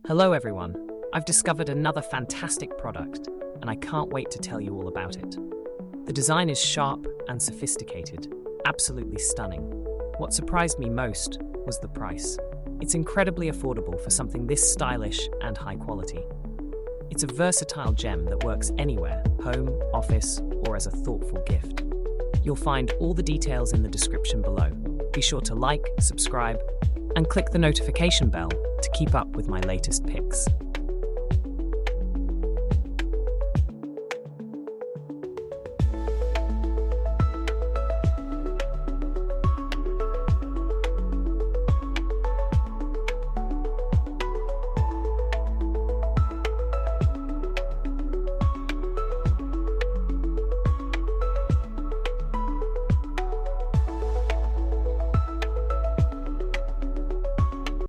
Hello everyone, I've discovered another fantastic product and I can't wait to tell you all about it. The design is sharp and sophisticated, absolutely stunning. What surprised me most was the price. It's incredibly affordable for something this stylish and high quality. It's a versatile gem that works anywhere, home, office, or as a thoughtful gift. You'll find all the details in the description below. Be sure to like, subscribe, and click the notification bell to keep up with my latest picks.